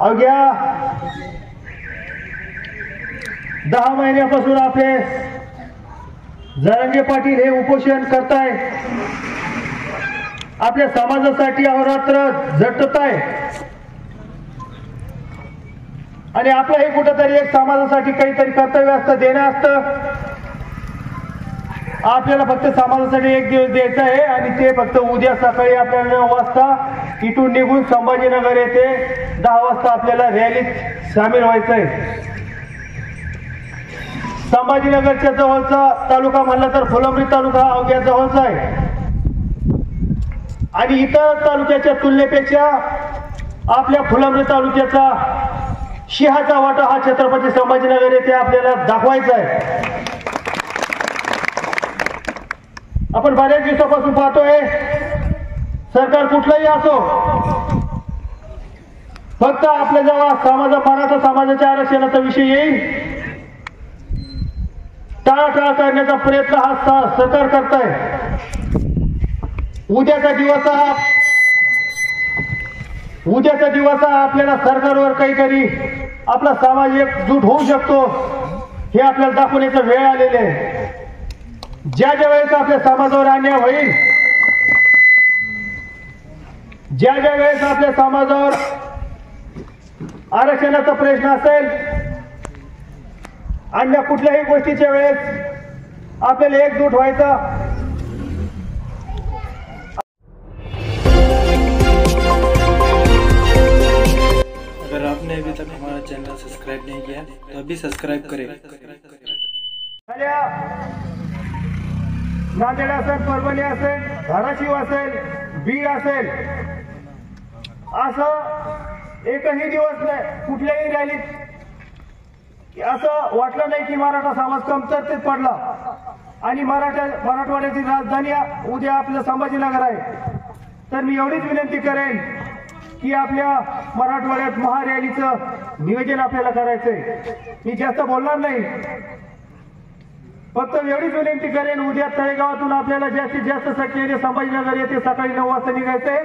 अवघ्या 10 महिन्यापासून आपले जरांगे पाटील हे उपोषण करताय, आपल्या समाजासाठी अहोरात्र झटताय आणि आपलं हे कुठेतरी एक समाजासाठी काहीतरी कर्तव्य असतं, देणं असतं. आपल्याला फक्त समाजासाठी एक दिवस द्यायचा आहे आणि ते फक्त उद्या सकाळी आपल्याला 9 वाजता इथून निघून संभाजीनगर येथे 10 वाजता आपल्याला रॅलीत सामील व्हायचं आहे. संभाजीनगरच्या जवळचा तालुका म्हणला तर फुलंब्री तालुका अवघ्या जवळचा आहे आणि इतर तालुक्याच्या तुलनेपेक्षा आपल्या फुलंब्री तालुक्याचा सिंहाचा वाटा हा छत्रपती संभाजीनगर येथे आपल्याला दाखवायचा आहे. आपण बऱ्याच दिवसापासून पाहतोय, सरकार कुठलंही असो, फक्त आपल्या जेव्हा मराठा समाजाच्या आरक्षणाचा विषय येईल टाळाटाळ करण्याचा प्रयत्न हा सरकार करताय. उद्याचा दिवस हा आपल्याला सरकारवर काहीतरी आपला समाज एकजूट होऊ शकतो हे आपल्याला दाखवण्याचा वेळ आलेला आहे. ज्या वेळेस आपल्या समाजावर अन्याय होईल, ज्या वेळेस आपल्या समाजावर आरक्षणाचा प्रश्न असेल, अन्य कुठल्याही गोष्टीच्या वेळेस आपल्याला एकजूट व्हायचा. अगर आपने अभी तक हमारा चैनल सब्सक्राइब नहीं किया तो अभी सब्सक्राइब करें. नांदेड असेल, परभणी असेल, धाराशिव असेल, बीड असेल, असं एकही दिवस नाही कुठल्याही रॅलीत असं वाटलं नाही की मराठा समाज कमतरतेत पडला आणि मराठवाड्याची राजधानी उद्या आपलं संभाजीनगर आहे. तर मी एवढीच विनंती करेन की आपल्या मराठवाड्यात महारॅलीचं नियोजन आपल्याला करायचंय. मी जास्त बोलणार नाही, फक्त एवढीच विनंती करेन, उद्या तळेगावातून आपल्याला जास्तीत जास्त संख्येने संभाजीनगर येथे सकाळी 9 वाजता निघायचंय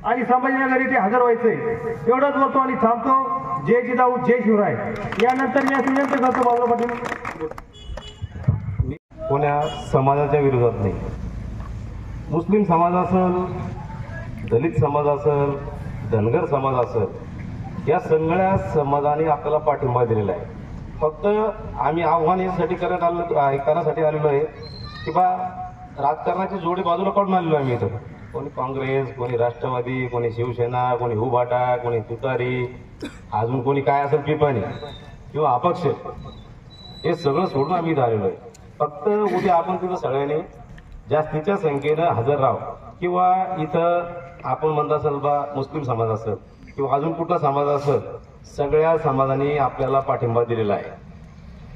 आणि संभाजीनगर येथे हजर व्हायचंय. एवढंच बोलतो आणि थांबतो. जय जिजाऊ, जय शिवराय. यानंतर मी असं विनंती करतो बाबूराव पाटील. कोण्या समाजाच्या विरोधात नाही. मुस्लिम समाज असेल, दलित समाज असेल, धनगर समाज असेल, या सगळ्या समाजाने आपल्याला पाठिंबा दिलेला आहे. फक्त आम्ही आव्हान यासाठी करण्यासाठी आलेलो आहे की बा राजकारणाची जोडी बाजूला काढून आलेलो आहे. मी इथं कोणी काँग्रेस, कोणी राष्ट्रवादी, कोणी शिवसेना, कोणी उभाटा, कोणी तुतारी, अजून कोणी काय असेल पिपाणी किंवा अपक्ष, हे सगळं सोडून आम्ही इथं आलेलो आहे. फक्त उद्या आपण तिथं सगळ्यांनी जास्तीच्या संख्येनं हजर राहावं किंवा इथं आपण म्हणत असेल बा मुस्लिम समाज असेल किंवा अजून कुठला समाज असेल, सगळ्या समाजाने आपल्याला पाठिंबा दिलेला आहे.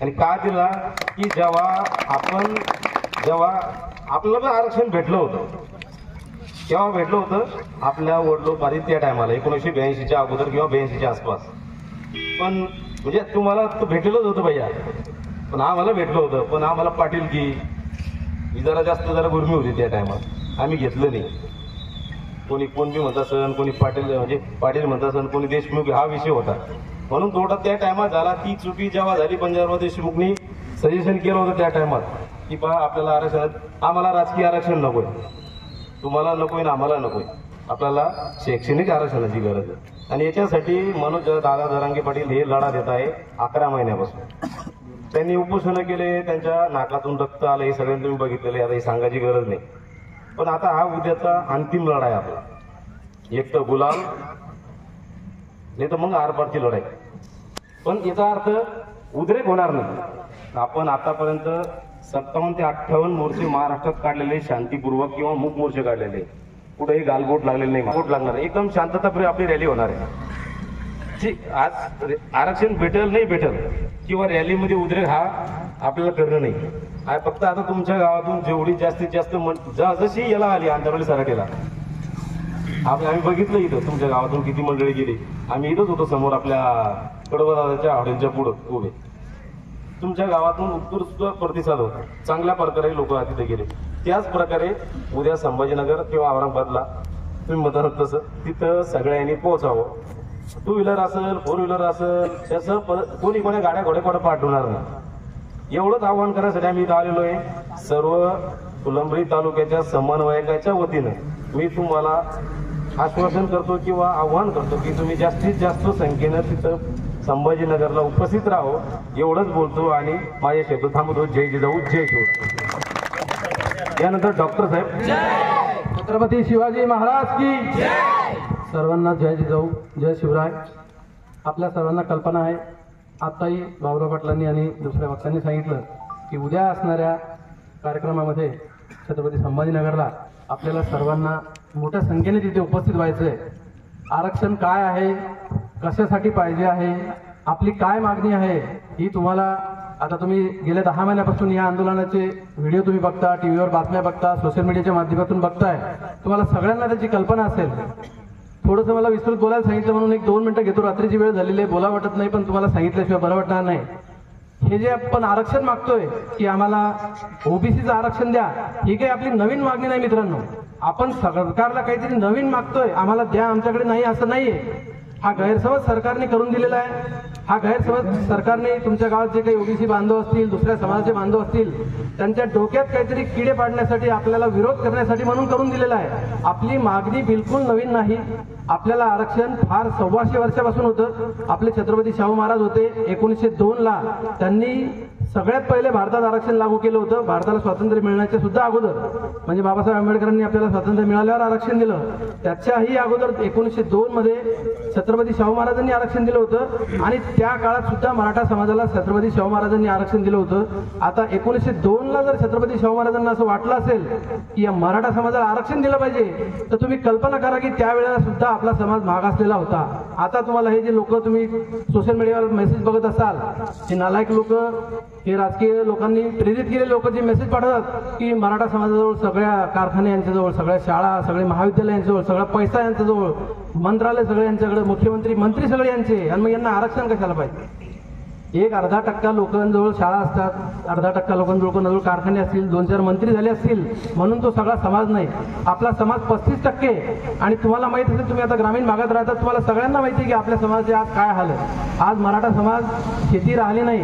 आणि का दिला की जेव्हा आपल्याला आरक्षण भेटलं होतं केव्हा भेटलं होतं, आपल्या वडिलोपारी त्या टायमाला 1982च्या अगोदर किंवा 82च्या आसपास. पण म्हणजे तुम्हाला तो भेटलेलंच होतं भैया, पण आम्हाला भेटलं होतं. पण आम्हाला पाटील की जरा गुरमी होती त्या टायमात, आम्ही घेतलं नाही. कोणी बी म्हणत असन, कोणी पाटील म्हणत असन, कोणी देशमुख, हा विषय होता. म्हणून थोडा त्या टायमात झाला. ती चुकी जेव्हा झाली, पंजाबराव देशमुखनी सजेशन केलं होतं त्या टायमात की बा आपल्याला आरक्षणात, आम्हाला राजकीय आरक्षण नकोय, तुम्हाला नकोय ना आम्हाला नकोय, आपल्याला शैक्षणिक आरक्षणाची गरज आहे. आणि याच्यासाठी मनोज दादा जरांगे पाटील हे लढा देत आहे 11 महिन्यापासून. त्यांनी उपोषण केले, त्यांच्या नाकातून रक्त आलं, हे सगळ्यांनी तुम्ही बघितलेलं. आता ही सांगायची गरज नाही. पण आता हा उद्याचा अंतिम लढा आहे आपला. एक तर गुलाल, नाही तर मग आरपारची लढाई. पण याचा अर्थ उद्रेक होणार नाही. आपण आतापर्यंत 57 ते 58 मोर्चे महाराष्ट्रात काढलेले, शांतीपूर्वक किंवा मूक मोर्चे काढलेले, कुठेही गालबोट लागलेले नाही. बोट लागणार, एकदम शांतताप्रिय आपली रॅली होणार आहे. आज आरक्षण भेटेल नाही भेटेल किंवा रॅलीमध्ये उद्रेक हा आपल्याला करणं नाही. फक्त आता तुमच्या गावातून जेवढी जास्तीत जास्त जशी याला आली आंतरवली सराटीला, आम्ही बघितलं इथं तुमच्या गावातून किती मंडळी गेली. आम्ही इथंच होतो समोर आपल्या कडवदादाच्या हॉटेलच्या पुढं उभे. तुमच्या गावातून उत्कृष्ट प्रतिसाद होता, चांगल्या प्रकारे लोक तिथे गेले. त्याच प्रकारे उद्या संभाजीनगर किंवा औरंगाबादला तुम्ही म्हणता तसं तिथं सगळ्यांनी पोहोचावं. टू व्हीलर असेल, फोर व्हीलर असेल, त्याचं कोणी कोणी गाड्या घोडे पाठवणार नाही. एवढंच आव्हान करण्यासाठी आम्ही इथं आलेलो आहे. सर्व फुलंब्री तालुक्याच्या समन्वयकाच्या वतीनं मी तुम्हाला आश्वासन करतो किंवा आव्हान करतो की तुम्ही जास्तीत जास्त संख्येनं तिथं संभाजीनगरला उपस्थित राहो. एवढंच बोलतो आणि माझे शब्द थांबवतो. जय जिजाऊ, जय शिवराय. यानंतर डॉक्टर साहेब. छत्रपती शिवाजी महाराज की सर्वांना जय जिजाऊ, जय शिवराय. आपल्या सर्वांना कल्पना आहे, आत्ताही भाऊराव पाटलांनी आणि दुसऱ्या वक्त्यांनी सांगितलं की उद्या असणाऱ्या कार्यक्रमामध्ये छत्रपती संभाजीनगरला आपल्याला सर्वांना मोठ्या संख्येने तिथे उपस्थित व्हायचं आहे. आरक्षण काय आहे, कशासाठी पाहिजे आहे, आपली काय मागणी आहे, ही तुम्हाला आता तुम्ही गेल्या 10 महिन्यापासून या आंदोलनाचे व्हिडिओ तुम्ही बघता, टीव्हीवर बातम्या बघता, सोशल मीडियाच्या माध्यमातून बघताय. तुम्हाला सगळ्यांना त्याची कल्पना असेल. थोडंसं मला विस्तृत बोलायला सांगितलं म्हणून 1-2 मिनिटं घेतो. रात्रीची वेळ झालेली आहे, बोला वाटत नाही, पण तुम्हाला सांगितल्याशिवाय बरं वाटणार नाही. हे जे आपण आरक्षण मागतोय की आम्हाला ओबीसीचं आरक्षण द्या, ही काही आपली नवीन मागणी नाही मित्रांनो. आपण सरकारला काहीतरी नवीन मागतोय, आम्हाला द्या, आमच्याकडे नाही असं नाहीये. हा गैरसमज सरकारने करून दिलेला आहे. हा गैरसमज सरकारने तुमच्या गावात जे काही ओबीसी बांधव असतील, दुसऱ्या समाजाचे बांधव असतील, त्यांच्या डोक्यात काहीतरी किडे पाडण्यासाठी, आपल्याला विरोध करण्यासाठी म्हणून करून दिलेला आहे. आपली मागणी बिलकुल नवीन नाही. आपल्याला आरक्षण फार 125 वर्षापासून होतं. आपले छत्रपती शाहू महाराज होते 1902ला. त्यांनी सगळ्यात पहिले भारतात आरक्षण लागू केलं होतं. भारताला स्वातंत्र्य मिळण्याच्या सुद्धा अगोदर, म्हणजे बाबासाहेब आंबेडकरांनी आपल्याला स्वातंत्र्य मिळाल्यावर आरक्षण दिलं. त्याच्याही अगोदर 1902 मध्ये छत्रपती शाहू महाराजांनी आरक्षण दिलं होतं. आणि त्या काळात सुद्धा मराठा समाजाला छत्रपती शाहू महाराजांनी आरक्षण दिलं होतं. आता 1902ला जर छत्रपती शाहू महाराजांना असं वाटलं असेल की या मराठा समाजाला आरक्षण दिलं पाहिजे, तर तुम्ही कल्पना करा की त्यावेळेला सुद्धा आपला समाज मागासलेला होता. आता तुम्हाला हे जे लोक तुम्ही सोशल मीडियावर मेसेज बघत असाल, हे नालायक लोक, हे राजकीय लोकांनी प्रेरित केलेले लोक जे मेसेज पाठवतात की मराठा समाजाजवळ सगळ्या कारखाने यांच्याजवळ, सगळ्या शाळा, सगळे महाविद्यालय यांच्याजवळ, सगळा पैसा यांच्याजवळ, मंत्रालय सगळे यांच्याकडे, मुख्यमंत्री मंत्री सगळे यांचे, आणि मग यांना आरक्षण कशाला पाहिजे? 1-अर्धा% लोकांजवळ शाळा असतात, 1/2% लोकांजवळ कारखाने असतील, 2-4 मंत्री झाले असतील म्हणून तो सगळा समाज नाही. आपला समाज 35%. आणि तुम्हाला माहित असेल, तुम्ही आता ग्रामीण भागात राहतात, तुम्हाला सगळ्यांना माहिती आहे की आपल्या समाजाचे आज काय हाल आहे. आज मराठा समाज शेती राहिली नाही,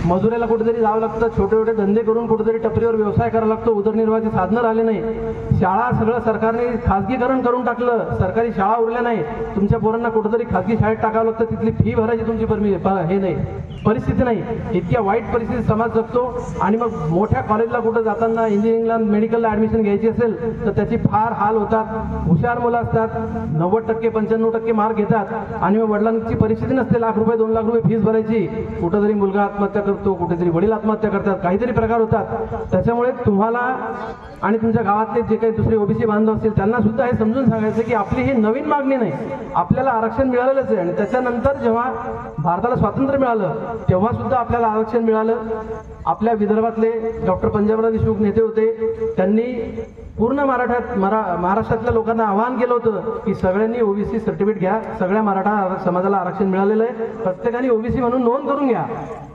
मजुरीला कुठेतरी जावं लागतं, छोटे छोटे धंदे करून कुठेतरी टपरीवर व्यवसाय करावा लागतो, उदरनिर्वाहाची साधनं राहिली नाही. शाळा सगळं सरकारने खाजगीकरण करून टाकलं, सरकारी शाळा उरल्या नाही. तुमच्या पोरांना कुठेतरी खाजगी शाळेत टाकावं लागतं, तिथली फी भरायची तुमची हे नाही, परिस्थिती नाही. इतक्या वाईट परिस्थितीत समाज जगतो. आणि मग मोठ्या कॉलेजला कुठं जाताना, इंजिनिअरिंगला, मेडिकलला ऍडमिशन घ्यायची असेल तर त्याची फार हाल होतात. हुशार मुलं असतात, 90%, 95% मार्क घेतात, आणि मग वडिलांची परिस्थिती नसते, लाख रुपये 2 लाख रुपये फीस भरायची. कुठेतरी मुलगा आत्महत्या करतो, कुठेतरी वडील आत्महत्या करतात, काहीतरी प्रकार होतात. त्याच्यामुळे तुम्हाला आणि तुमच्या गावातले जे काही दुसरे ओबीसी बांधव असतील त्यांना सुद्धा हे समजून सांगायचं की आपली ही नवीन मागणी नाही, आपल्याला आरक्षण मिळालेलंच आहे. आणि त्याच्यानंतर जेव्हा भारताला स्वातंत्र्य मिळालं तेव्हा सुद्धा आपल्याला आरक्षण मिळालं. आपल्या विदर्भातले डॉक्टर पंजाबराव देशमुख नेते होते, त्यांनी पूर्ण महाराष्ट्रातल्या लोकांना आवाहन केलं होतं की सगळ्यांनी ओबीसी सर्टिफिकेट घ्या, सगळ्या मराठा समाजाला आरक्षण मिळालेलं आहे, प्रत्येकाने ओबीसी म्हणून नोंद करून घ्या.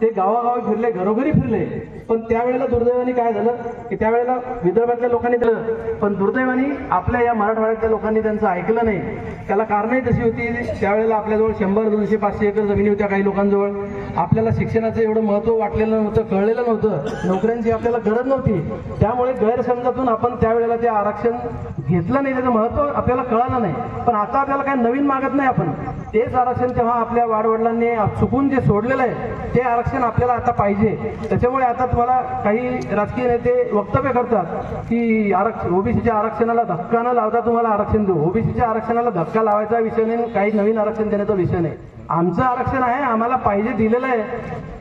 ते गावागावी फिरले, घरोघरी फिरले, पण त्यावेळेला दुर्दैवाने काय झालं की त्यावेळेला विदर्भातल्या लोकांनी दिलं, पण दुर्दैवाने आपल्या या मराठवाड्यातल्या लोकांनी त्यांचं ऐकलं नाही. त्याला कारणही तशी होती, त्यावेळेला आपल्याजवळ 100, 200, 500 एकर जमिनी होत्या काही लोकांजवळ. आपल्याला शिक्षणाचं एवढं महत्त्व वाटलेलं नव्हतं, कळलेलं नव्हतं, नोकऱ्यांची आपल्याला गरज नव्हती. त्यामुळे गैरसमजातून आपण त्यावेळेला ते आरक्षण घेतलं नाही, त्याचं महत्त्व आपल्याला कळालं नाही. पण आता आपल्याला काही नवीन मागत नाही आपण, तेच आरक्षण तेव्हा आपल्या वाडवडिलांनी चुकून जे सोडलेलं आहे ते आरक्षण आपल्याला आता पाहिजे. त्याच्यामुळे आता तुम्हाला काही राजकीय नेते वक्तव्य करतात की ओबीसीच्या आरक्षणाला धक्का न लावता तुम्हाला आरक्षण देऊ. ओबीसीच्या आरक्षणाला धक्का लावायचा विषय नाही, काही नवीन आरक्षण देण्याचा विषय नाही. आमचं आरक्षण आहे, आम्हाला पाहिजे दिलेलं आहे.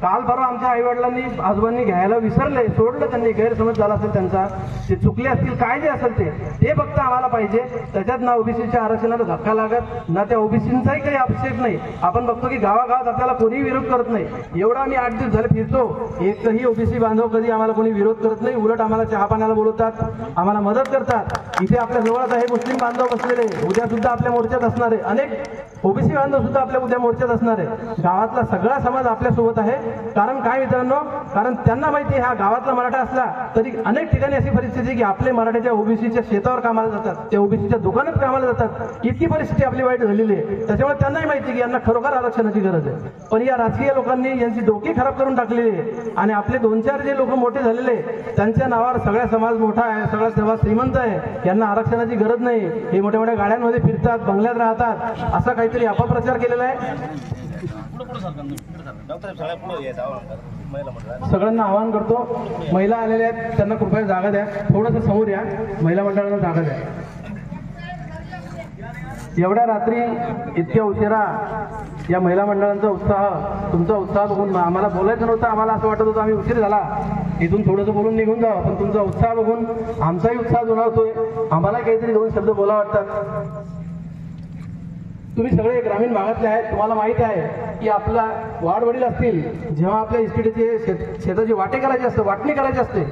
काल परवा आमच्या आईवडिलांनी आजोबांनी घ्यायला विसरले, सोडलं, त्यांनी गैरसमज झाला असेल त्यांचा, ते चुकले असतील, काय जे असेल ते फक्त आम्हाला पाहिजे. त्याच्यात ना ओबीसीच्या आरक्षणाला धक्का लागत, ना त्या ओबीसींचाही काही आक्षेप नाही. आपण बघतो की गावागावात आपल्याला कोणी विरोध करत नाही. एवढा आम्ही 8 दिवस झाले फिरतो, एकही ओबीसी बांधव कधी आम्हाला कोणी विरोध करत नाही, उलट आम्हाला चहा पाण्याला बोलवतात, आम्हाला मदत करतात. इथे आपल्या जवळच आहे मुस्लिम बांधव बसलेले, उद्या सुद्धा आपल्या मोर्चात असणार आहे. अनेक ओबीसी बांधव सुद्धा आपल्या उद्या मोर्चात असणार आहे. गावातला सगळा समाज आपल्यासोबत आहे. कारण काय मित्रांनो, कारण त्यांना माहिती हा गावातला मराठा असला तरी अनेक ठिकाणी अशी परिस्थिती की आपले मराठ्याच्या ओबीसीच्या शेतावर कामाला जातात, त्या ओबीसीच्या दुकानात कामाला जातात, इतकी परिस्थिती आपली वाईट झालेली आहे. त्याच्यामुळे त्यांनाही माहिती की यांना खरोखर आरक्षणाची गरज आहे. पण या राजकीय लोकांनी यांची डोकी खराब करून टाकलेली आहे आणि आपले 2-4 जे लोक मोठे झालेले त्यांच्या नावावर सगळा समाज मोठा आहे, सगळा समाज श्रीमंत आहे, यांना आरक्षणाची गरज नाही, हे मोठ्या मोठ्या गाड्यांमध्ये फिरतात, बंगल्यात राहतात, असा काहीतरी अपप्रचार केलेला आहे. सगळ्यांना आवाहन करतो, महिला आलेल्या आहेत त्यांना कृपया जागा द्या, थोडंसं समोर या, महिला मंडळांना जागा द्या. एवढ्या रात्री इतक्या उशिरा या महिला मंडळांचा उत्साह, तुमचा उत्साह बघून आम्हाला बोलायचं नव्हतं, आम्हाला असं वाटत होतं आम्ही उशीर झाला इथून थोडंसं बोलून निघून जावं, पण तुमचा उत्साह बघून आमचाही उत्साह दुणावतोय, आम्हाला काहीतरी 2 शब्द बोला वाटतात. तुम्ही सगळे ग्रामीण भागातले आहेत, तुम्हाला माहिती आहे की आपला वाडवडील असतील, जेव्हा आपल्या इस्टेटीचे शेताची वाटणी करायची असते,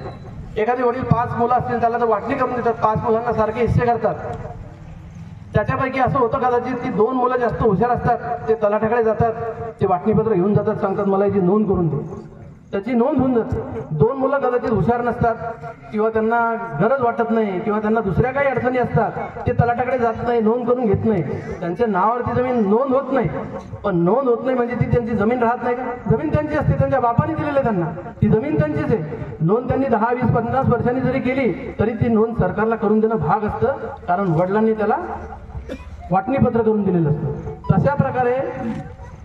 एखादे वडील 5 मुलं असतील त्याला तर वाटणी करून देतात, 5 मुलांना सारखे हिस्से करतात. त्याच्यापैकी असं होतं कदाचित की 2 मुलं जास्त हुशार असतात, ते तलाठ्याकडे जातात, ते वाटणीपत्र घेऊन जातात, सांगतात मला याची नोंद करून दे, त्याची नोंद होऊन जाते. 2 मुलं कदाचित हुशार नसतात किंवा त्यांना गरज वाटत नाही किंवा त्यांना दुसऱ्या काही अडचणी असतात, ते तलाठ्याकडे जात नाही, नोंद करून घेत नाही, त्यांच्या नावावरती जमीन नोंद होत नाही. पण नोंद होत नाही म्हणजे ती त्यांची जमीन राहत नाही का? जमीन त्यांची असते, त्यांच्या बापाने दिलेली आहे त्यांना, ती जमीन त्यांचीच आहे. नोंद त्यांनी 10, 20, 50 वर्षांनी जरी केली तरी ती नोंद सरकारला करून देणं भाग असतं, कारण वडिलांनी त्याला वाटणीपत्र करून दिलेलं असतं. तशा प्रकारे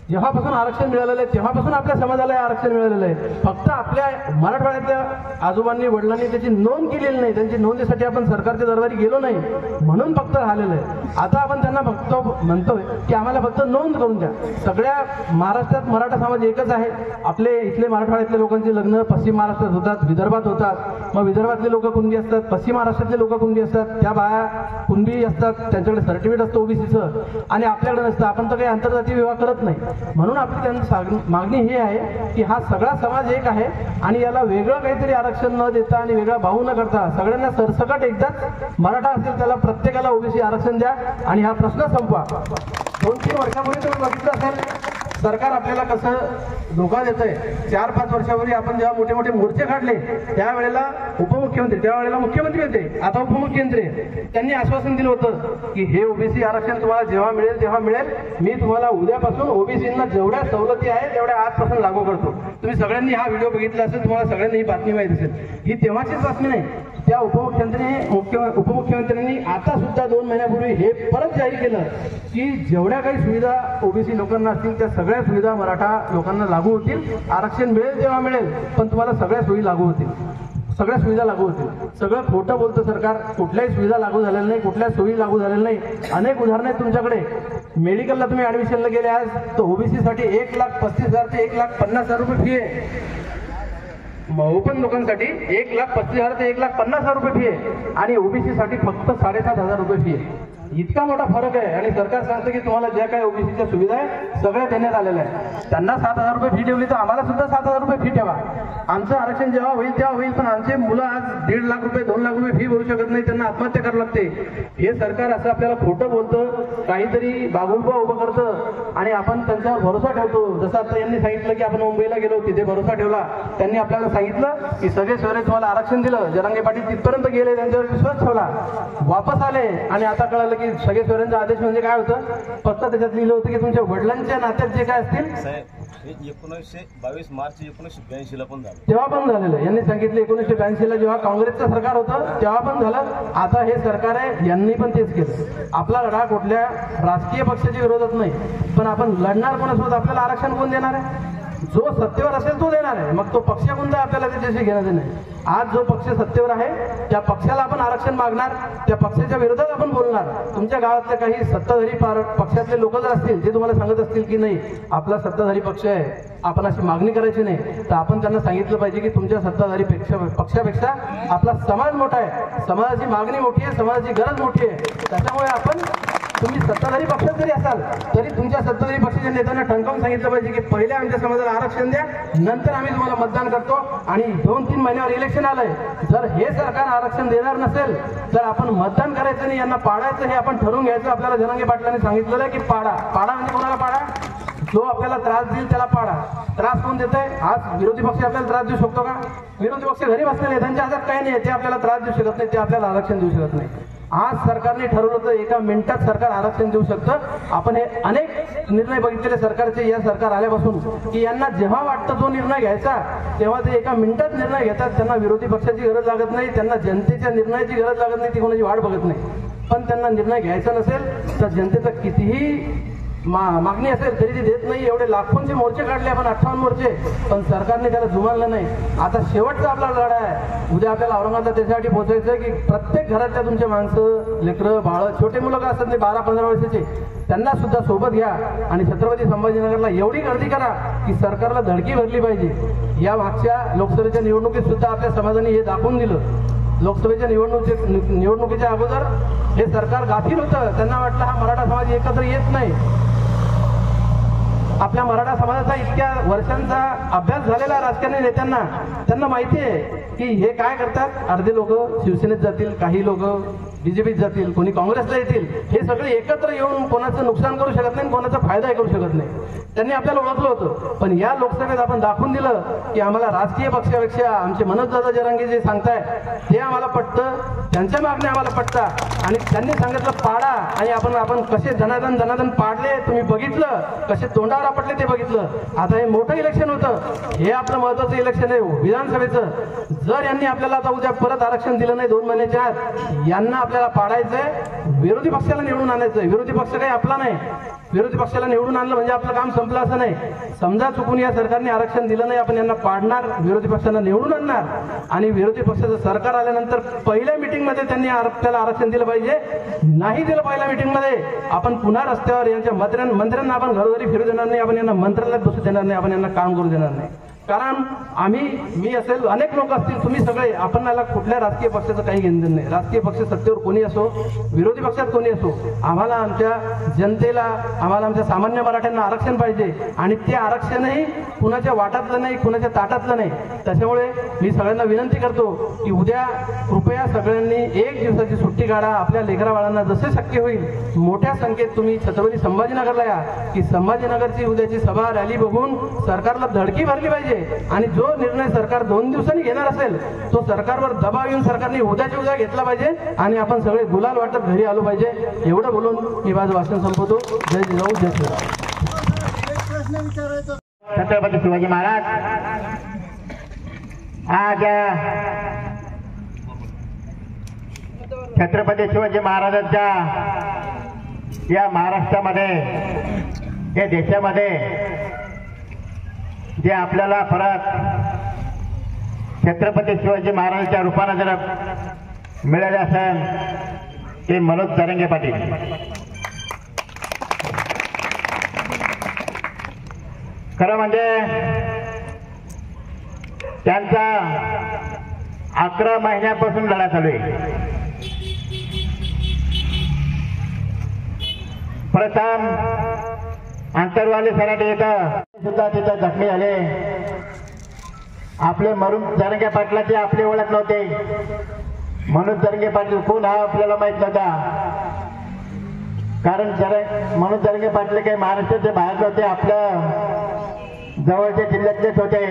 जेव्हापासून आरक्षण मिळालेलं आहे तेव्हापासून आपल्या समाजाला आरक्षण मिळालेलं आहे. फक्त आपल्या मराठवाड्यातल्या आजोबांनी वडिलांनी त्याची नोंद केलेली नाही, त्यांची नोंदीसाठी आपण सरकारच्या दरबारी गेलो नाही म्हणून फक्त राहिलेलं आहे. आता आपण त्यांना फक्त म्हणतोय की आम्हाला फक्त नोंद करून द्या. सगळ्या महाराष्ट्रात मराठा समाज एकच आहे. आपले इथले मराठवाड्यातल्या लोकांची लग्न पश्चिम महाराष्ट्रात होतात, विदर्भात होतात, मग विदर्भातले लोक कुणबी असतात, पश्चिम महाराष्ट्रातले लोक कुणबी असतात, त्या बाया कुणबी असतात, त्यांच्याकडे सर्टिफिकेट असतं ओबीसीचं आणि आपल्याकडे नसतं. आपण तर काही आंतरजातीय विवाह करत नाही. म्हणून आपली त्यांची मागणी ही आहे की हा सगळा समाज एक आहे आणि याला वेगळं काहीतरी आरक्षण न देता आणि वेगळा भाऊ न करता सगळ्यांना सरसकट एकदाच मराठा असेल त्याला प्रत्येकाला ओबीसी आरक्षण द्या आणि हा प्रश्न संपवा. 2-3 वर्षापूर्वी तुम्ही बघितलं असेल सरकार आपल्याला कसं धोका देत आहे. 4-5 वर्षापूर्वी आपण जेव्हा मोठे मोठे मोर्चे काढले त्यावेळेला उपमुख्यमंत्री, त्यावेळेला मुख्यमंत्री होते, आता उपमुख्यमंत्री, त्यांनी आश्वासन दिलं होतं की हे ओबीसी आरक्षण तुम्हाला जेव्हा मिळेल तेव्हा मिळेल, मी तुम्हाला उद्यापासून ओबीसींना जेवढ्या सवलती आहेत तेवढ्या आजपासून लागू करतो. तुम्ही सगळ्यांनी हा व्हिडिओ बघितला असेल, तुम्हाला सगळ्यांनी ही बातमी माहिती असेल. ही तेव्हाचीच बातमी नाही, त्या उपमुख्यमंत्र्यांनी आता सुद्धा 2 महिन्यापूर्वी हे परत जाहीर केलं की जेवढ्या काही सुविधा ओबीसी लोकांना असतील त्या सगळ्या सुविधा मराठा लोकांना लागू होतील. आरक्षण मिळेल तेव्हा मिळेल, पण तुम्हाला सगळ्या सोयी लागू होतील, सगळ्या सुविधा लागू होतील. सगळं खोटं बोलतं सरकार. कुठल्याही सुविधा लागू झालेल्या नाही, कुठल्या सोयी लागू झालेल्या नाही. अनेक उदाहरणं आहेत तुमच्याकडे. मेडिकलला तुम्ही ऍडमिशनला गेले आज तर ओबीसीसाठी 1,35,000 ते 1,50,000 रुपये फी आहे. ओपन लोकांसाठी 1,35,000 ते 1,50,000 रुपये फी आहे आणि ओबीसी साठी फक्त 7,500 रुपये फी आहे. इतका मोठा फरक आहे आणि सरकार सांगतं की तुम्हाला ज्या काही ओबीसीच्या सुविधा आहे सगळ्या देण्यात आलेल्या आहे. त्यांना 7,000 रुपये फी ठेवली तर आम्हाला सुद्धा 7,000 रुपये फी ठेवा. आमचं आरक्षण जेव्हा होईल तेव्हा होईल, पण आमचे मुलं आज 1.5 लाख रुपये 2 लाख रुपये फी भरू शकत नाही, त्यांना आत्महत्या करावी लागते. हे सरकार असं आपल्याला खोटं बोलतं, काहीतरी बागुलबा उभं करतं आणि आपण त्यांच्यावर भरोसा ठेवतो. जसं आता यांनी सांगितलं की आपण मुंबईला गेलो, तिथे भरोसा ठेवला. त्यांनी आपल्याला सांगितलं की सगळे सोयरे तुम्हाला आरक्षण दिलं. जरांगे पाटील तिथपर्यंत गेले, त्यांच्यावर विश्वास ठेवला, वापस आले आणि आता कळालं की सगळे सोयऱ्यांचा आदेश म्हणजे काय होतं. फक्त त्याच्यात लिहिलं होतं की तुमच्या वडिलांच्या नात्यात जे काय असतील 1922 मार्च 1982 ला पण झालं, तेव्हा पण झालेलं आहे. यांनी सांगितलं 1982 ला जेव्हा काँग्रेसचं सरकार होतं तेव्हा पण झालं. आता हे सरकार आहे, यांनी पण तेच केलं. आपला लढा कुठल्या राजकीय पक्षाच्या विरोधात नाही, पण आपण लढणार कोणासोबत, आपल्याला आरक्षण कोण देणार आहे? जो सत्तेवर असेल तो देणार आहे. मग तो पक्ष कोणता आपल्याला त्याच्याशी घेण्याचं नाही. आज जो पक्ष सत्तेवर आहे त्या पक्षाला आपण आरक्षण मागणार, त्या पक्षाच्या विरोधात आपण बोलणार. तुमच्या गावातले काही सत्ताधारी पक्षातले लोक जर असतील ते तुम्हाला सांगत असतील की नाही आपला सत्ताधारी पक्ष आहे, आपण अशी मागणी करायची नाही, तर आपण त्यांना सांगितलं पाहिजे की तुमच्या सत्ताधारी पक्षापेक्षा आपला समाज मोठा आहे, समाजाची मागणी मोठी आहे, समाजाची गरज मोठी आहे. त्याच्यामुळे आपण तुम्ही सत्ताधारी पक्षात जरी असाल तरी तुमच्या सत्ताधारी पक्षाच्या नेत्यांना ठणकावून सांगितलं पाहिजे की पहिले आमच्या समाजाला आरक्षण द्या, नंतर आम्ही तुम्हाला मतदान करतो. आणि 2-3 महिन्यावर इलेक्शन आलंय, जर हे सरकार आरक्षण देणार नसेल तर आपण मतदान करायचं नाही, यांना पाडायचं हे आपण ठरवून घ्यायचं. आपल्याला जरांगे पाटलांनी सांगितलेलं आहे की पाडा म्हणजे कोणाला पाडा? जो आपल्याला त्रास देईल त्याला पाडा. त्रास कोण देत आहे? आज विरोधी पक्ष आपल्याला त्रास देऊ शकतो का? विरोधी पक्ष घरी बसलेले, त्यांच्या हातात काही नाही, ते आपल्याला त्रास देऊ शकत नाही, ते आपल्याला आरक्षण देऊ शकत नाही. आज सरकारने ठरवलं तर एका मिनिटात सरकार आरक्षण देऊ शकतं. आपण हे अनेक निर्णय बघितलेले सरकारचे या सरकार आल्यापासून की यांना जेव्हा वाटतं जो निर्णय घ्यायचा तेव्हा ते एका मिनिटात निर्णय घेतात. त्यांना विरोधी पक्षाची गरज लागत नाही, त्यांना जनतेच्या निर्णयाची गरज लागत नाही, ती कोणाची वाट बघत नाही. पण त्यांना निर्णय घ्यायचा नसेल तर जनतेचं कितीही मागणी असेल तरी ती देत नाही. एवढे लाखोंचे मोर्चे काढले आपण, 58 मोर्चे, पण सरकारने त्याला जुमानलं नाही. आता शेवटचा आपला लढा आहे. उद्या आपल्याला औरंगाबादला त्याच्यासाठी पोहोचायचं की प्रत्येक घरातल्या तुमचे माणसं, लेकरं, बाळं, छोटे मुलं का असतात नाही 12-15 वर्षाचे, त्यांना सुद्धा सोबत घ्या आणि छत्रपती संभाजीनगरला एवढी गर्दी करा की सरकारला धडकी भरली पाहिजे. या मागच्या लोकसभेच्या निवडणुकीत सुद्धा आपल्या समाजाने हे दाखवून दिलं. लोकसभेच्या निवडणुकीच्या अगोदर हे सरकार गाफील होतं. त्यांना वाटलं हा मराठा समाज एकत्र येत नाही. आपल्या मराठा समाजाचा इतक्या वर्षांचा अभ्यास झालेला राजकारणी नेत्यांना, त्यांना माहिती आहे की हे काय करतात. अर्धे लोक शिवसेनेत जातील, काही लोक बीजेपीत जातील, कोणी काँग्रेसला येतील. हे सगळे एकत्र येऊन कोणाचं नुकसान करू शकत नाही, कोणाचा फायदाही करू शकत नाही. त्यांनी आपल्याला ओळखलं होतं. पण या लोकसभेत आपण दाखवून दिलं की आम्हाला राजकीय पक्षापेक्षा आमचे मनोजदादा जरांगे जे सांगताय ते आम्हाला पटतं, त्यांच्या मागण्या आम्हाला पटतात. आणि त्यांनी सांगितलं पाडा, आणि आपण कसे जनार्दन पाडले तुम्ही बघितलं, कसे तोंडावर आपटले ते बघितलं. आता हे मोठं इलेक्शन होतं, हे आपलं महत्वाचं इलेक्शन आहे विधानसभेचं. जर यांनी आपल्याला आता उद्या परत आरक्षण दिलं नाही 2 महिन्याच्या आत, यांना आपल्याला पाडायचंय, विरोधी पक्षाला निवडून आणायचंय. विरोधी पक्ष काही आपला नाही. विरोधी पक्षाला निवडून आणलं म्हणजे आपलं काम संपलं असं नाही. समजा चुकून या सरकारने आरक्षण दिलं नाही, आपण यांना पाडणार, विरोधी पक्षांना निवडून आणणार. आणि विरोधी पक्षाचं सरकार आल्यानंतर पहिल्या मिटिंगमध्ये त्यांनी आपल्याला आरक्षण दिलं पाहिजे. नाही दिलं पहिल्या मिटिंगमध्ये, आपण पुन्हा रस्त्यावर यांच्या मंत्र्यांना आपण घरोघरी फिरू देणार नाही, आपण यांना मंत्रालयात बसू देणार नाही, आपण यांना काम करू देणार नाही. कारण मी असेल, अनेक लोक असतील, तुम्ही सगळे, आपणाला कुठल्या राजकीय पक्षाचं काही घेणं नाही. राजकीय पक्ष सत्तेवर कोणी असो, विरोधी पक्षात कोणी असो, आम्हाला आमच्या जनतेला, आम्हाला आमच्या सामान्य मराठ्यांना आरक्षण पाहिजे. आणि ते आरक्षणही कुणाच्या वाटातलं नाही, कुणाच्या ताटातलं नाही. त्याच्यामुळे मी सगळ्यांना विनंती करतो की उद्या कृपया सगळ्यांनी 1 दिवसाची सुट्टी काढा. आपल्या लेकरा बाळांना जसे शक्य होईल मोठ्या संख्येत तुम्ही छत्रपती संभाजीनगरला या, की संभाजीनगरची उद्याची सभा रॅली बघून सरकारला धडकी भरली पाहिजे. आणि जो निर्णय सरकार 2 दिवसांनी घेणार असेल तो सरकारवर दबाव येऊन सरकारने उद्याच्या उद्या घेतला पाहिजे आणि आपण सगळे गुलाल वाटत घरी आलो पाहिजे. एवढं बोलून मी माझं भाषण संपवतो. जय जिजाऊ, जय श्रीराम. छत्रपती शिवाजी महाराज आज छत्रपती शिवाजी महाराजांच्या या महाराष्ट्रामध्ये, या देशामध्ये जे आपल्याला परत छत्रपती शिवाजी महाराजांच्या रूपानं जर मिळाले असेल ते मनोज जरांगे पाटील. खरं म्हणजे त्यांचा 11 महिन्यापासून लढा चालू आहे. प्रथम आंतरवाली सराटे इथं सुद्धा तिथं जखमी झाले. आपले मनोज जरांगे पाटलाची आपली ओळख नव्हते. मनोज जरांगे पाटील कोण हा आपल्याला माहित नव्हता. कारण मनोज जरांगे पाटील काही महाराष्ट्राचे बाहेर नव्हते, आपल्या जवळच्या जिल्ह्यातलेच होते.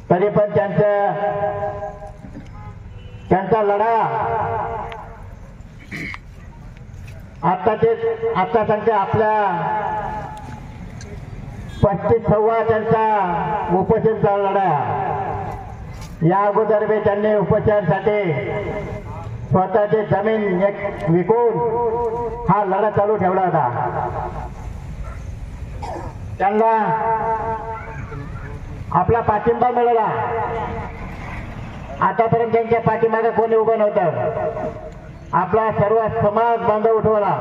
तरी पण त्यांचा लढा आता सांगते आपल्या 35वा त्यांचा उपोषणचा लढा. या अगोदर बी त्यांनी उपोषणासाठी स्वतःची जमीन विकून हा लढा चालू ठेवला होता. त्यांना आपला पाठिंबा मिळाला. आतापर्यंत त्यांच्या पाठीमागे कोणी उभं नव्हतं. आपला सर्व समाज बांधव उठवला.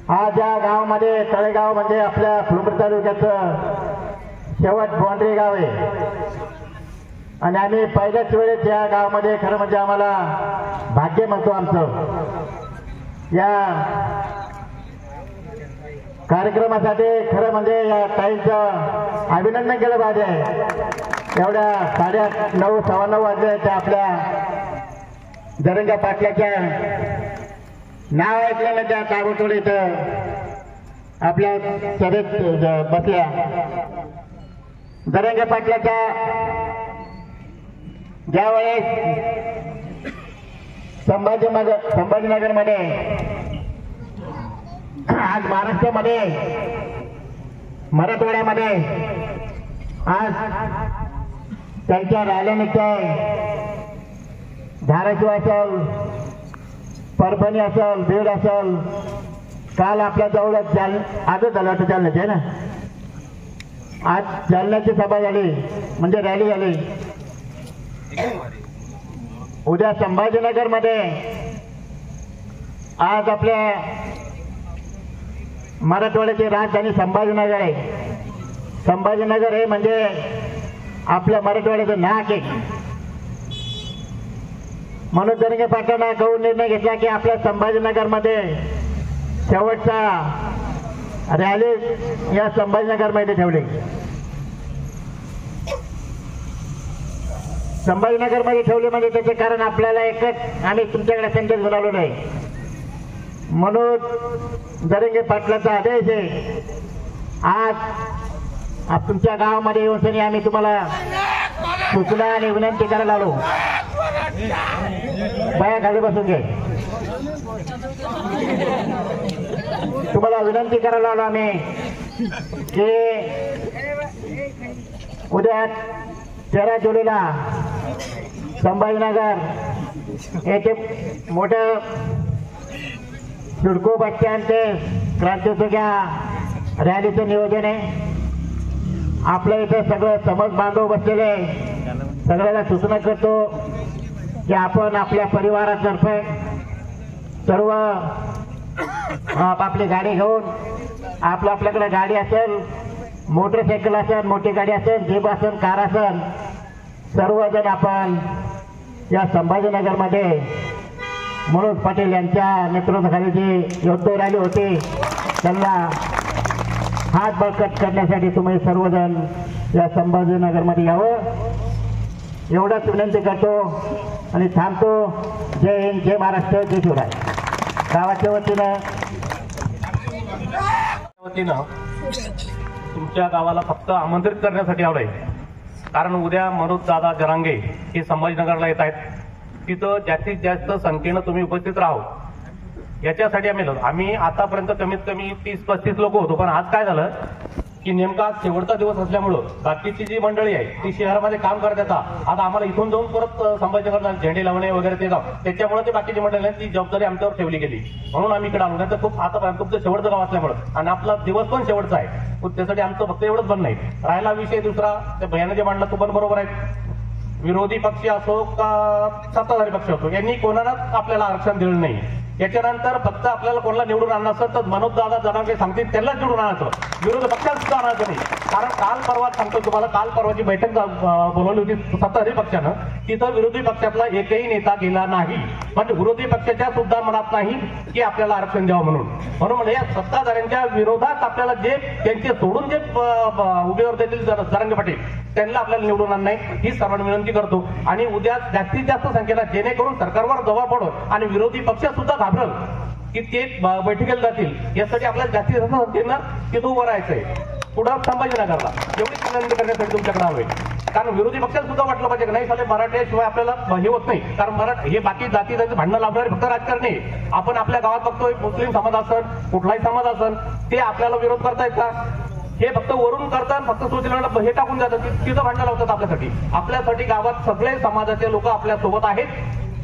आज या गावामध्ये तळेगाव म्हणजे आपल्या फुलंब्री तालुक्याचं शेवट बाउंड्री गाव आहे. आणि आम्ही पहिल्याच वेळेस या गावामध्ये खरं म्हणजे आम्हाला भाग्य म्हणतो आमचं. या कार्यक्रमासाठी खरं म्हणजे या ताईंचं अभिनंदन केलं पाहिजे. एवढ्या 9:30 सव्वा 9 वाजले त्या आपल्या जरांगे पाटलाच्या नाव ऐकलेलं त्या ताबडतोड इथं आपल्या सभेत बसल्या. जरांगे पाटलाच्या ज्यावेळेस संभाजीनगरमध्ये आज महाराष्ट्रामध्ये मराठवाड्यामध्ये आज त्यांच्या रॅलीनिमित्त धाराशिव असेल, परभणी असेल, बीड असेल, काल आपल्या जवळच आजच झालं होतं जालन्याचे ना, आज जालन्याची सभा झाली म्हणजे रॅली झाली. उद्या संभाजीनगरमध्ये आज आपल्या मराठवाड्याची राजधानी संभाजीनगर आहे. संभाजीनगर हे म्हणजे आपल्या मराठवाड्याचं नाक आहे. म्हणून जरांगे पाटलांना कळून निर्णय घेतला की आपल्या संभाजीनगरमध्ये शेवटचा रॅली या संभाजीनगरमध्ये ठेवली. संभाजीनगरमध्ये ठेवले म्हणजे त्याचे कारण आपल्याला एकच, आम्ही तुमच्याकडे संदेश बोलावलो नाही म्हणून जरांगे पाटलाचा आदेश आहे. आज तुमच्या गावामध्ये येऊन सनी आम्ही तुम्हाला सूचना आणि विनंती करायला आलो. बाया खाली बसून घे. तुम्हाला विनंती करायला आलो आम्ही की उद्या 13 जुलैला संभाजीनगर येथे मोठं सिडको बस स्टँड ते क्रांतीचौक्या रॅलीचं नियोजन आहे. आपल्या इथं सगळं समज बांधव बसलेले सगळ्याला सूचना करतो की आपण आपल्या परिवारातर्फे सर्व आपली गाडी घेऊन आपल्याकडे गाडी असेल, मोटरसायकल असेल, मोठी गाडी असेल, जीप असेल, कार असेल, सर्वजण आपण या संभाजीनगरमध्ये मनोज पाटील यांच्या नेतृत्वाखाली जी योद्धा रॅली होती त्यांना हात बळकट करण्यासाठी तुम्ही सर्वजण या संभाजीनगरमध्ये यावं एवढंच विनंती करतो आणि थांबतो. जय हिंद, जय महाराष्ट्र, जय शिवराय. गावाच्या वतीनं तुमच्या गावाला फक्त आमंत्रित करण्यासाठी आलोय. कारण उद्या मनोज दादा जरांगे हे संभाजीनगरला येत आहेत. तिथं जास्तीत जास्त संख्येनं तुम्ही उपस्थित राहो याच्यासाठी आम्ही आतापर्यंत कमीत कमी 30-35 लोक होतो. पण आज काय झालं की नेमका शेवटचा दिवस असल्यामुळं बाकीची जी मंडळी आहे ती शहरामध्ये काम करत येतात. आता आम्हाला इथून जाऊन परत संभाजीनगरला झेंडे लावणे वगैरे ते जाऊ, त्याच्यामुळे ते बाकीची मंडळी ती जबाबदारी आमच्यावर ठेवली गेली म्हणून आम्ही इकडे आलो. नाही तर खूप आतापर्यंत तुमचं शेवटचं गाव असल्यामुळं आणि आपला दिवस पण शेवटचा आहे. त्यासाठी आमचं फक्त एवढंच बंद नाही. राहिला विषय दुसरा त्या भयानं जे मांडला तो पण बरोबर आहे. विरोधी पक्ष असो का सत्ताधारी पक्ष असो यांनी कोणालाच आपल्याला आरक्षण दिलं नाही. याच्यानंतर फक्त आपल्याला कोणाला निवडून आणलं असतं तर मनोज दादा जरांगे सांगतील त्यांनाच निवडून आणायचं, विरोधी पक्षाला सुद्धा आणायचं नाही. कारण काल परवा सांगतो तुम्हाला, काल परवाची बैठक बोलवली होती सत्ताधारी पक्षानं, तिथं विरोधी पक्षातला एकही नेता गेला नाही. म्हणजे विरोधी पक्षाच्या सुद्धा मनात नाही की आपल्याला आरक्षण द्यावं म्हणून म्हणजे या सत्ताधाऱ्यांच्या विरोधात आपल्याला जे त्यांचे सोडून जे उमेदवार देतील जरांगे पाटील त्यांना आपल्याला निवडून आणणार नाही ही सर्वांना विनंती करतो. आणि उद्या जास्तीत जास्त संख्येला जेणेकरून सरकारवर दबाव पडून आणि विरोधी पक्ष सुद्धा घाबरल की ते बैठकीला जातील यासाठी आपल्याला जास्तीत जास्त संख्येनं तिथं उभं राहायचंय. पुढं संभाजीनगरला एवढीच विनंती करण्यासाठी तुमच्याकडे हवे. कारण विरोधी पक्षाला सुद्धा वाटलं पाहिजे की नाही साले मराठ्याशिवाय आपल्याला हे होत नाही. कारण हे बाकी जाती भांडणं लावणारे फक्त राजकारणी आपण आपल्या गावात बघतोय. मुस्लिम समाज असन कुठलाही समाज असन ते आपल्याला विरोध करतायत का? हे फक्त वरून करतात, फक्त सूचना हे टाकून जातात, तिथं भांडणं लावतात आपल्यासाठी गावात सगळे समाजाचे लोक आपल्या सोबत आहेत.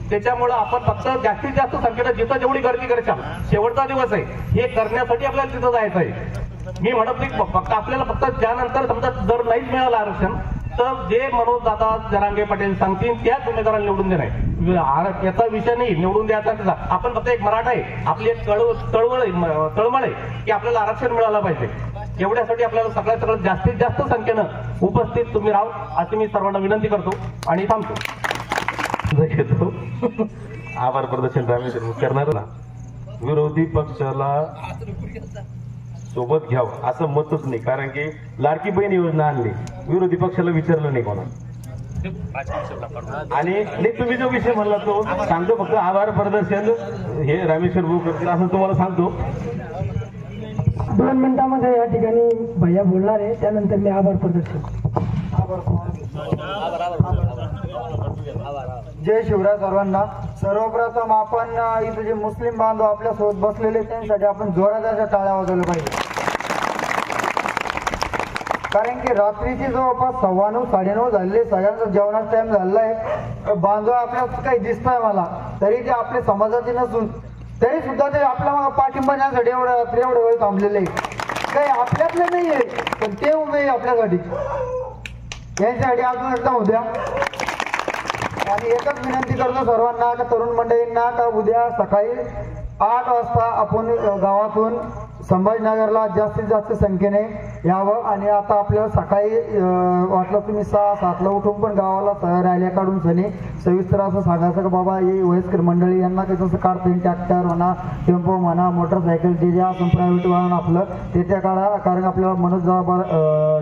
त्याच्यामुळे आपण फक्त जास्तीत जास्त संख्येनं जिथं जेवढी गर्दी करायच्या शेवटचा दिवस आहे हे करण्यासाठी आपल्याला तिथं जायचं आहे. मी म्हणत नाही फक्त आपल्याला फक्त त्यानंतर समजा जर नाहीच मिळालं आरक्षण तर जे मनोज दादा जरांगे पाटील सांगतील त्याच उमेदवाराला निवडून देणार याचा विषय नाही. निवडून द्यायचा आपण फक्त एक मराठा आहे, आपली एक तळमळ आहे की आपल्याला आरक्षण मिळालं पाहिजे. एवढ्यासाठी आपल्याला सगळ्यात जास्तीत जास्त संख्येनं उपस्थित तुम्ही राहा अशी मी सर्वांना विनंती करतो आणि थांबतो. आभार प्रदर्शन करणार ना. विरोधी पक्षाला सोबत घ्यावं असं मतच नाही. कारण की लाडकी बहीण योजना आणली, विरोधी पक्षाला विचारलं नाही कोणा. आणि तुम्ही जो विषय म्हणला तो सांगतो फक्त आभार प्रदर्शन हे रामेश्वर भाऊ करतील असं तुम्हाला सांगतो. 2 मिनिटांमध्ये या ठिकाणी भैया बोलणार आहे, त्यानंतर मी आभार प्रदर्शन. जय शिवराय सर्वांना. सर्वप्रथम आपण इथे जे मुस्लिम बांधव आपल्यासोबत बसलेले त्यांच्यासाठी आपण जोरादार टाळ्या वाजवल्या पाहिजे. कारण की रात्रीची जवळपास 9:15 9:30 झालेले, सगळ्यांचा जेवणाचा टाइम झालेला आहे. बांधव आपल्या काही दिसत आहे मला, तरी ते आपल्या समाजाचे नसून तरी सुद्धा ते आपल्या मग पाठिंबा देण्यासाठी एवढं वेळ थांबलेले आहे. काही आपल्यातले नाही आहे, पण ते उभे आहे आपल्यासाठी. यांच्यासाठी अजून एकदा उद्या आणि एकच विनंती करतो सर्वांना, का तरुण मंडळींना, का उद्या सकाळी 8 वाजता आपण गावातून संभाजीनगरला जास्तीत जास्त संख्येने यावं. आणि आता आपल्याला सकाळी वाटलं तुम्ही 6-7ला उठून पण गावाला रॅल्या काढून सनी सविस्तर असं सांगायचं का बाबा हे वयस्कर मंडळी यांना काही तसं काढता येईल, ट्रॅक्टर म्हणा, टेम्पो म्हणा, मोटरसायकल जे असं प्रायव्हेट वाहन आपलं ते त्या काढा. कारण आपल्याला मनोज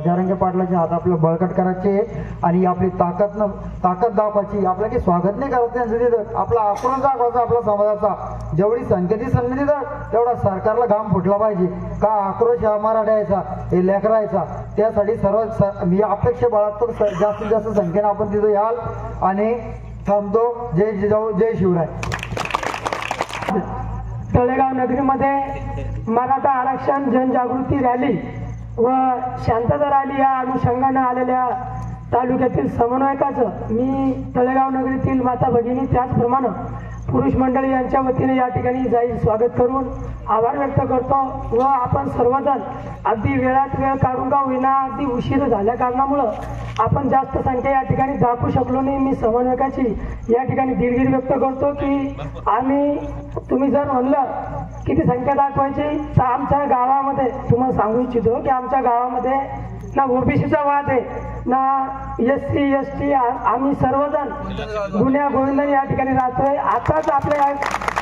जारंगे पाटलाचे हात आपल्याला बळकट करायचे आणि आपली ताकद दाखवायची. आपलं काही स्वागत नाही करायचं त्यांचं तिथं, आपला आक्रोश दाखवायचा आपला समाजाचा. जेवढी संख्येची संधी तिथं तेवढा सरकारला घाम फुटला पाहिजे का आक्रोश हा मराठ्याचा हे लेकरायचा. त्यासाठी मी अपेक्षा बाळगतो जास्तीत जास्त संख्येने आपण तिथं याल. आणि थांबतो. जय जिजाऊ, जय शिवराय. तळेगाव नगरीमध्ये मराठा आरक्षण जनजागृती रॅली व शांतता रॅली या अनुषंगाने आलेल्या तालुक्यातील समन्वयकाचं मी तळेगाव नगरीतील माता भगिनी त्याचप्रमाणे पुरुष मंडळी यांच्या वतीने या ठिकाणी जाहीर स्वागत करून आभार व्यक्त करतो. व आपण सर्वजण अगदी वेळात वेळ काढून का होईना अगदी उशीर झाल्या कारणामुळं आपण जास्त संख्या या ठिकाणी दाखवू शकलो नाही. मी समन्वयकाची या ठिकाणी दिलगिरी व्यक्त करतो की तुम्ही जर म्हणलं किती संख्या दाखवायची तर आमच्या गावामध्ये तुम्हाला सांगू इच्छितो की आमच्या गावामध्ये ना ओबीसीचा वाद आहे ना SC ST. आम्ही सर्वजण गुन्ह्या गोविंदाने या ठिकाणी राहतोय. आताच आपल्या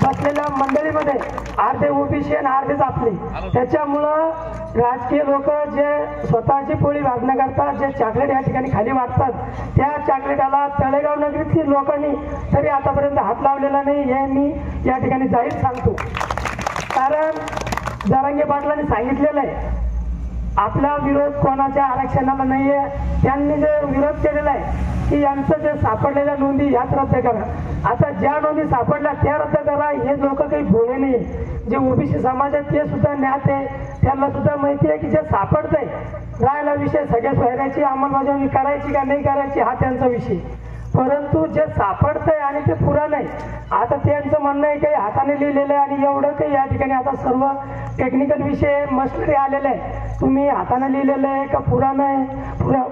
बसलेल्या मंडळीमध्ये अर्धे ओबीसी आणि अर्धेच आपले. त्याच्यामुळं राजकीय लोक जे स्वतःची पोळी भागण्या करतात, जे चॉकलेट या ठिकाणी खाली वाटतात, त्या चॉकलेटाला तळेगाव नगरीतील लोकांनी तरी आतापर्यंत हात लावलेला नाही हे मी या ठिकाणी जाहीर सांगतो. कारण जारंगे पाटलांनी सांगितलेलं आहे आपला विरोध कोणाच्या आरक्षणाला नाहीये. त्यांनी जे विरोध केलेला आहे की यांचं जे सापडलेल्या नोंदी ह्याच रद्द करा. आता ज्या नोंदी सापडल्या त्या रद्द करा हे लोक काही भोळे नाही. जे ओबीसी समाजात ते सुद्धा ज्ञात आहे, त्यांना सुद्धा माहिती आहे की जे सापडतंय राहिला विषय सगळ्या सोयऱ्याची अंमलबजावणी करायची का नाही करायची हा त्यांचा विषय. परंतु जे सापडतंय आणि ते पुराण आहे. आता त्यांचं म्हणणं आहे काही हाताने लिहिलेलं आहे आणि एवढं काही या ठिकाणी आता सर्व टेक्निकल विषय मशिनरी आलेले आहे. तुम्ही हाताने लिहिलेलं आहे का पुराण आहे,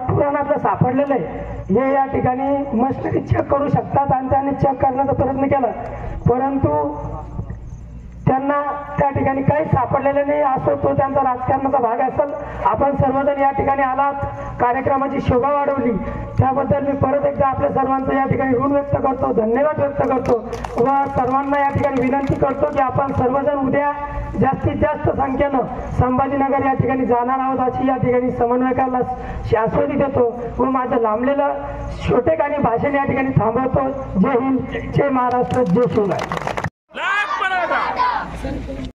पुराणातलं सापडलेलं आहे हे या ठिकाणी मशिनरी चेक करू शकतात आणि त्यांनी चेक करण्याचा प्रयत्न केला. परंतु त्यांना त्या ठिकाणी काही सापडलेले नाही. असो तो त्यांचा राजकारणाचा भाग असेल. आपण सर्वजण या ठिकाणी आलात, कार्यक्रमाची शोभा वाढवली, त्याबद्दल मी परत एकदा आपल्या सर्वांचं या ठिकाणी ऋण व्यक्त करतो, धन्यवाद व्यक्त करतो. व सर्वांना या ठिकाणी विनंती करतो की आपण सर्वजण उद्या जास्तीत जास्त संख्येनं संभाजीनगर या ठिकाणी जाणार आहोत अशी या ठिकाणी समन्वयकाला शाश्वती देतो. व माझं लांबलेलं छोटेखानी भाषण या ठिकाणी थांबवतो. जय हिंद, जय महाराष्ट्र, जय शिवराय.